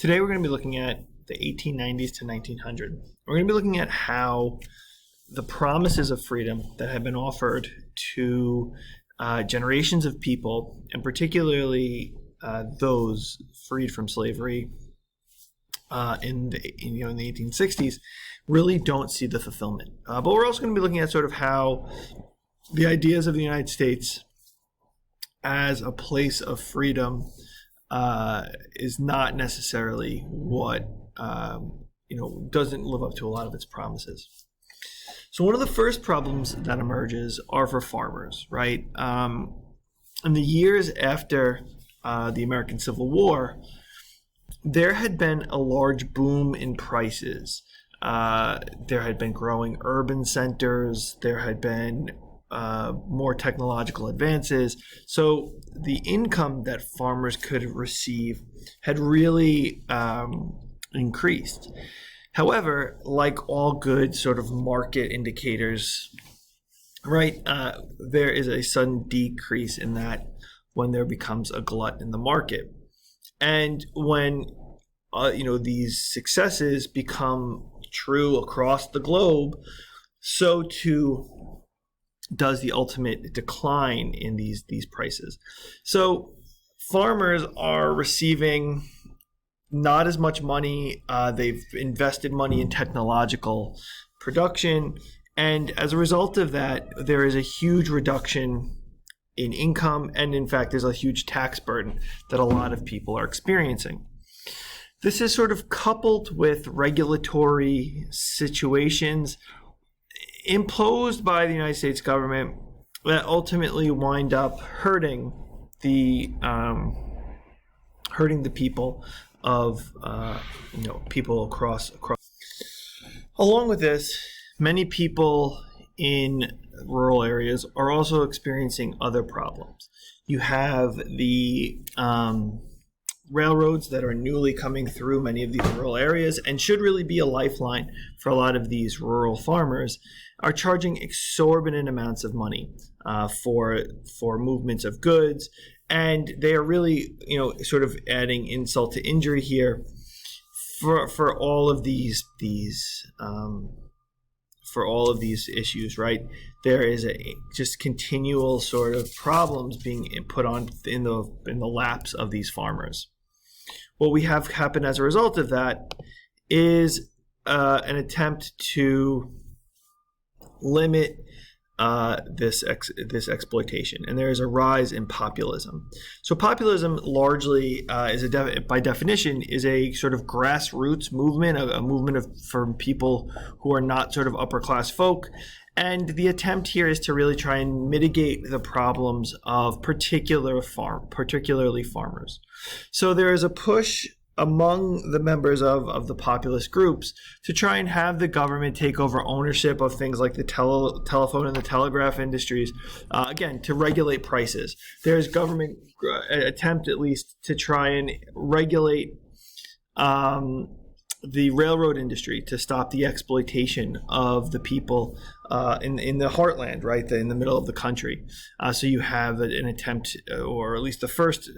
Today we're going to be looking at the 1890s to 1900. We're going to be looking at how the promises of freedom that have been offered to generations of people, and particularly those freed from slavery in the 1860s, really don't see the fulfillment. But we're also going to be looking at sort of how the ideas of the United States as a place of freedom is not necessarily what doesn't live up to a lot of its promises. So one of the first problems that emerges are for farmers, right? In the years after the American Civil War, there had been a large boom in prices. There had been growing urban centers. There had been more technological advances. So the income that farmers could receive had really increased. However, like all good sort of market indicators, right, there is a sudden decrease in that when there becomes a glut in the market. And when these successes become true across the globe, so too does the ultimate decline in these prices. So farmers are receiving not as much money. They've invested money in technological production, and as a result of that, there is a huge reduction in income, and in fact, there's a huge tax burden that a lot of people are experiencing. This is sort of coupled with regulatory situations imposed by the United States government that ultimately wind up hurting the people of people across. Along with this, many people in rural areas are also experiencing other problems. You have the railroads that are newly coming through many of these rural areas and should really be a lifeline for a lot of these rural farmers, are charging exorbitant amounts of money for movements of goods, and they are really sort of adding insult to injury here for all of these issues, right? There is a just continual sort of problems being put on in the laps of these farmers. What we have happen as a result of that is an attempt to limit this exploitation, and there is a rise in populism. So populism largely by definition is a sort of grassroots movement, a movement from people who are not sort of upper class folk. And the attempt here is to really try and mitigate the problems of particularly farmers. So there is a push among the members of the populist groups to try and have the government take over ownership of things like the telephone and the telegraph industries, again, to regulate prices. There's government attempt, at least, to try and regulate the railroad industry to stop the exploitation of the people in the heartland, right, in the middle of the country. So you have an attempt, or at least the first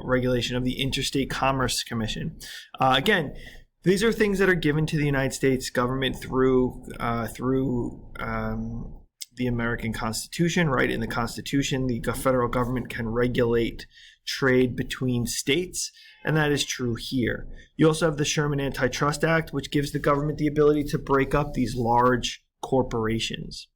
regulation of the Interstate Commerce Commission. Again, these are things that are given to the United States government through the American Constitution, right? In the Constitution, the federal government can regulate trade between states, and that is true here. You also have the Sherman Antitrust Act, which gives the government the ability to break up these large corporations.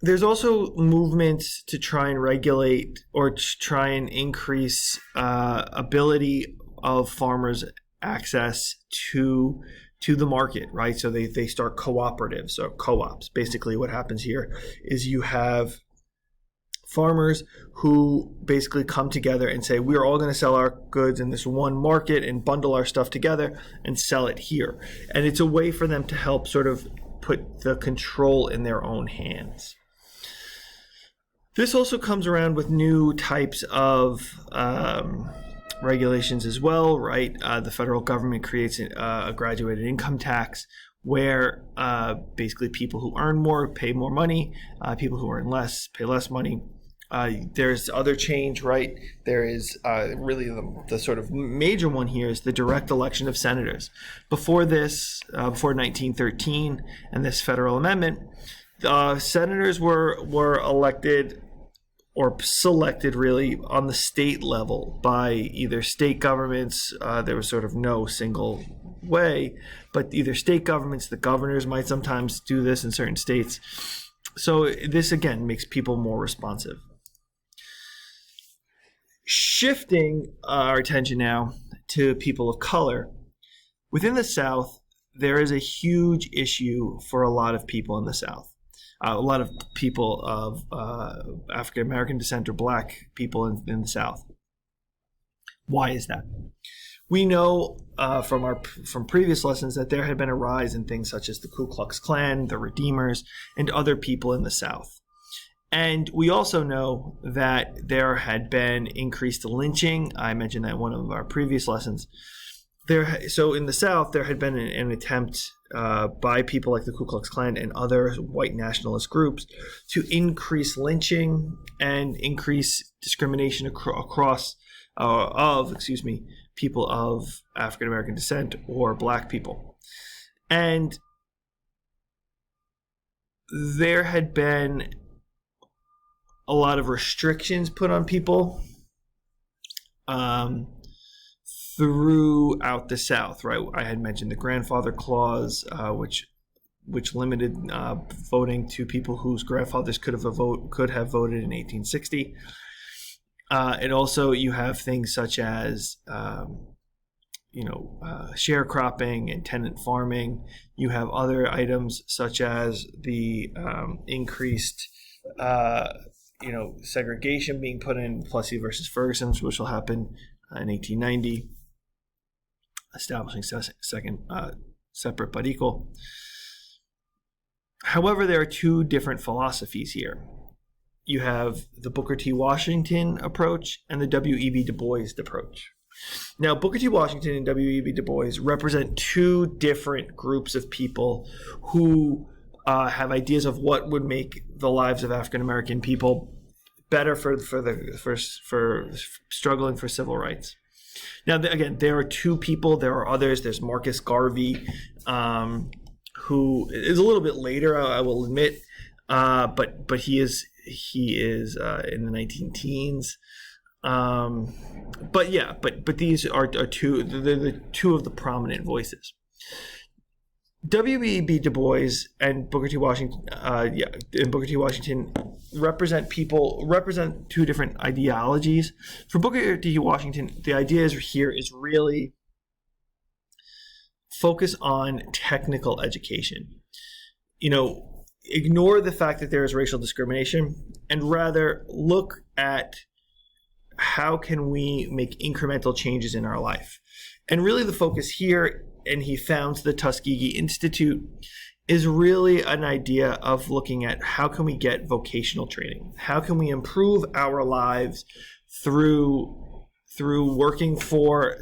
There's also movements to try and regulate or to try and increase ability of farmers' access to the market, right? So they start cooperatives or co-ops. Basically what happens here is you have farmers who basically come together and say, we're all going to sell our goods in this one market and bundle our stuff together and sell it here. And it's a way for them to help sort of put the control in their own hands. This also comes around with new types of regulations as well, right? The federal government creates a graduated income tax where basically people who earn more pay more money, people who earn less pay less money. There's other change, right? There is really the sort of major one here is the direct election of senators. Before this, before 1913 and this federal amendment, senators were elected or selected really on the state level by either state governments. There was sort of no single way, but either state governments, the governors might sometimes do this in certain states. So this again makes people more responsive. Shifting our attention now to people of color. Within the South, there is a huge issue for a lot of people in the South. A lot of people of African American descent or Black people in the South. Why is that? We know from previous lessons that there had been a rise in things such as the Ku Klux Klan, the Redeemers, and other people in the South. And we also know that there had been increased lynching. I mentioned that in one of our previous lessons. So in the South, there had been an attempt by people like the Ku Klux Klan and other white nationalist groups to increase lynching and increase discrimination across people of African American descent or Black people. And there had been a lot of restrictions put on people throughout the South, right? I had mentioned the grandfather clause, which limited voting to people whose grandfathers could have voted in 1860. And also you have things such as sharecropping and tenant farming. You have other items such as the increased segregation being put in Plessy versus Ferguson, which will happen in 1890, establishing second separate but equal. However, there are two different philosophies here. You have the Booker T. Washington approach and the W.E.B. Du Bois approach. Now, Booker T. Washington and W.E.B. Du Bois represent two different groups of people who have ideas of what would make the lives of African American people better for struggling for civil rights. Now, again, there are two people. There are others. There's Marcus Garvey, who is a little bit later, I will admit, but he is in the 19 teens. But these are two the two of the prominent voices. W.E.B. Du Bois and Booker T. Washington, represent two different ideologies. For Booker T. Washington, the idea here is really focus on technical education. Ignore the fact that there is racial discrimination and rather look at how can we make incremental changes in our life. And really the focus here, and he founds the Tuskegee Institute, is really an idea of looking at how can we get vocational training? How can we improve our lives through working for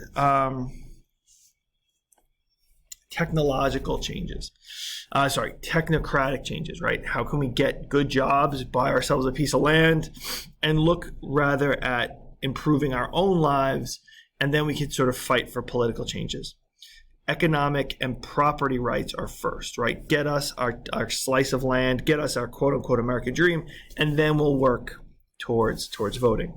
technocratic changes, right? How can we get good jobs, buy ourselves a piece of land, and look rather at improving our own lives, and then we can sort of fight for political changes. Economic and property rights are first, right? Get us our slice of land, get us our quote-unquote American dream, and then we'll work towards voting.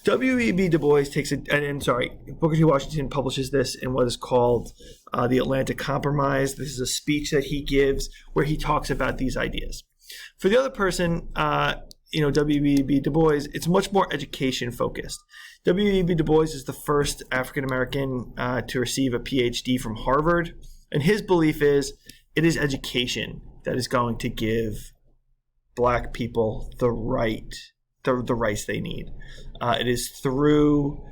W.E.B. Du Bois Booker T. Washington publishes this in what is called the Atlanta Compromise. This is a speech that he gives where he talks about these ideas. For the other person, W.E.B. Du Bois, it's much more education focused. W.E.B. Du Bois is the first African American to receive a PhD from Harvard, and his belief is it is education that is going to give Black people the rights they need. It is through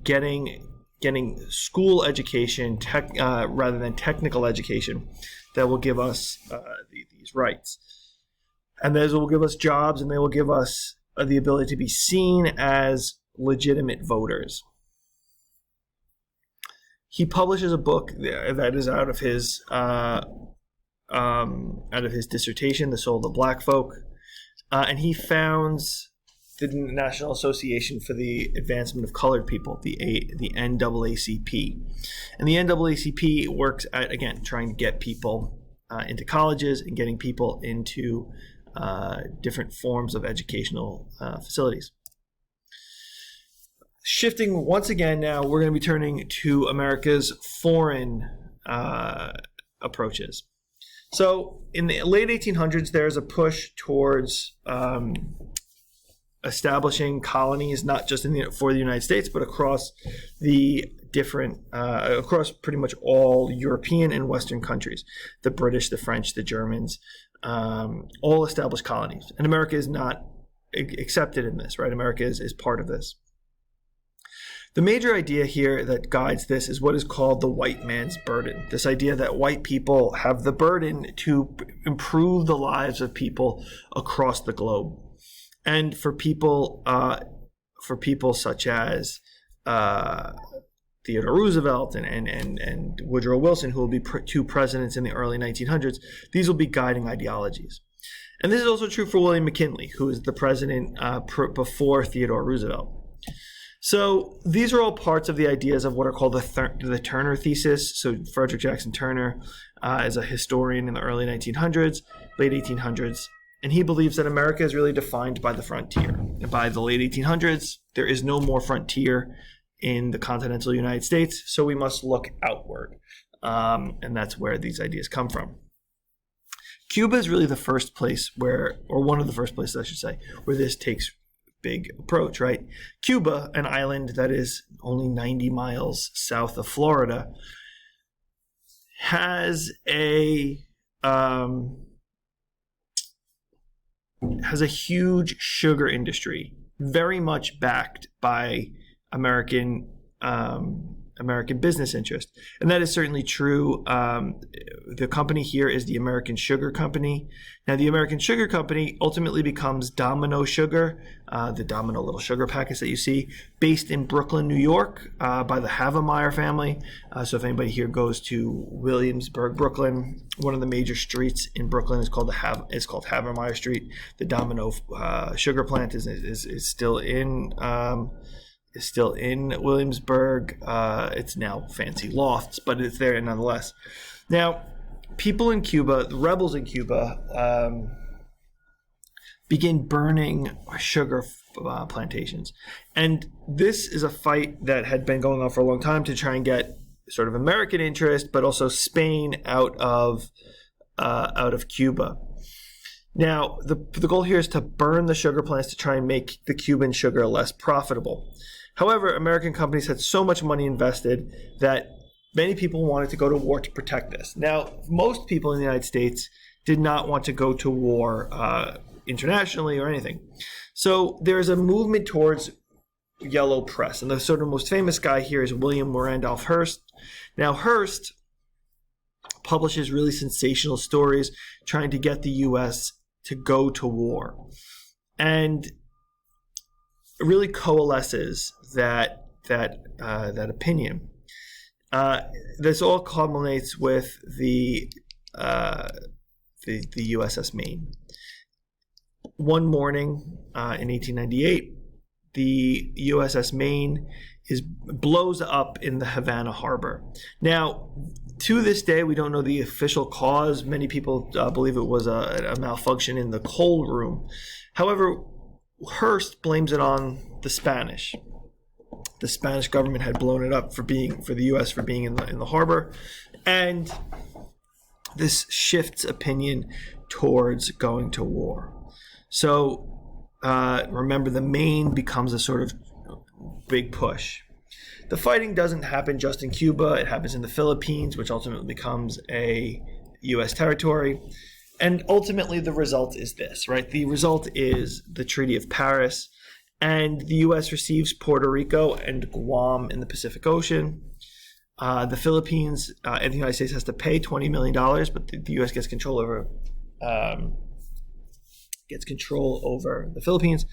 getting school education rather than technical education that will give us these rights. And those will give us jobs, and they will give us the ability to be seen as legitimate voters. He publishes a book that is out of his dissertation, The Soul of the Black Folk. and he founds the National Association for the Advancement of Colored People, the NAACP. And the NAACP works at, again, trying to get people into colleges and getting people into different forms of educational facilities. Shifting once again now, we're going to be turning to America's foreign approaches. So in the late 1800s, there's a push towards establishing colonies, not just for the United States, but across the across pretty much all European and Western countries. The British, the French, the Germans, all established colonies. And America is not accepted in this, right? America is part of this. The major idea here that guides this is what is called the white man's burden. This idea that white people have the burden to improve the lives of people across the globe. And for people such as Theodore Roosevelt and Woodrow Wilson, who will be two presidents in the early 1900s, these will be guiding ideologies. And this is also true for William McKinley, who is the president before Theodore Roosevelt. So these are all parts of the ideas of what are called the Turner thesis. So Frederick Jackson Turner is a historian in the early 1900s, late 1800s. And he believes that America is really defined by the frontier. And by the late 1800s, there is no more frontier in the continental United States, so we must look outward. And that's where these ideas come from. Cuba is really the first place or one of the first places, I should say, where this takes big approach, right? Cuba, an island that is only 90 miles south of Florida, has a huge sugar industry, very much backed by American business interest. And that is certainly true. The company here is the American Sugar Company. Now, the American Sugar Company ultimately becomes Domino Sugar, the Domino little sugar packets that you see, based in Brooklyn, New York, by the Havemeyer family. So if anybody here goes to Williamsburg, Brooklyn, one of the major streets in Brooklyn is called Havemeyer Street. The Domino sugar plant is still in Williamsburg. It's now fancy lofts, but it's there nonetheless. Now, people in Cuba, the rebels in Cuba, begin burning sugar plantations. And this is a fight that had been going on for a long time to try and get sort of American interest, but also Spain out of Cuba. Now, the goal here is to burn the sugar plants to try and make the Cuban sugar less profitable. However, American companies had so much money invested that many people wanted to go to war to protect this. Now, most people in the United States did not want to go to war internationally or anything. So there's a movement towards yellow press. And the sort of most famous guy here is William Randolph Hearst. Now, Hearst publishes really sensational stories trying to get the U.S. to go to war. And it really coalesces that opinion. This all culminates with the USS Maine. One morning in 1898, the USS Maine blows up in the Havana harbor. Now, to this day, we don't know the official cause. Many people believe it was a malfunction in the coal room. However, Hearst blames it on the Spanish. The Spanish government had blown it up for the U.S. for being in the harbor, and this shifts opinion towards going to war. So remember, the Maine becomes a sort of big push. The fighting doesn't happen just in Cuba. It happens in the Philippines, which ultimately becomes a U.S. territory. And ultimately, the result is this, right? The result is the Treaty of Paris, and the U.S. receives Puerto Rico and Guam in the Pacific Ocean. The Philippines and the United States has to pay $20 million, but the U.S. gets control over the Philippines.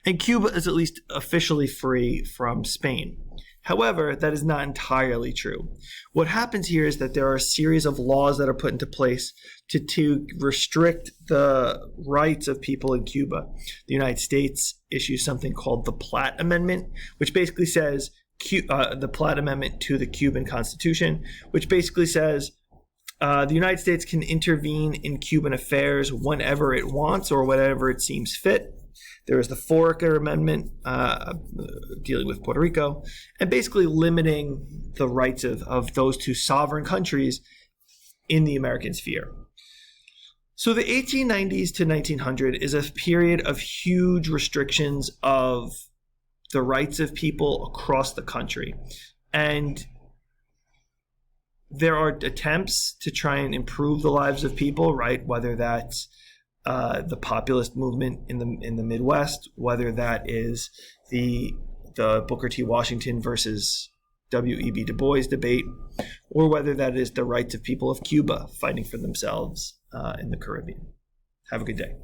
And Cuba is at least officially free from Spain. However, that is not entirely true. What happens here is that there are a series of laws that are put into place to restrict the rights of people in Cuba. The United States issues something called the Platt Amendment, which basically says the Platt Amendment to the Cuban Constitution, which basically says the United States can intervene in Cuban affairs whenever it wants or whenever it seems fit. There is the Foraker Amendment dealing with Puerto Rico and basically limiting the rights of those two sovereign countries in the American sphere. So the 1890s to 1900 is a period of huge restrictions of the rights of people across the country. And there are attempts to try and improve the lives of people, right? Whether that's the populist movement in the Midwest, whether that is the Booker T. Washington versus W.E.B. Du Bois debate, or whether that is the rights of people of Cuba fighting for themselves in the Caribbean. Have a good day.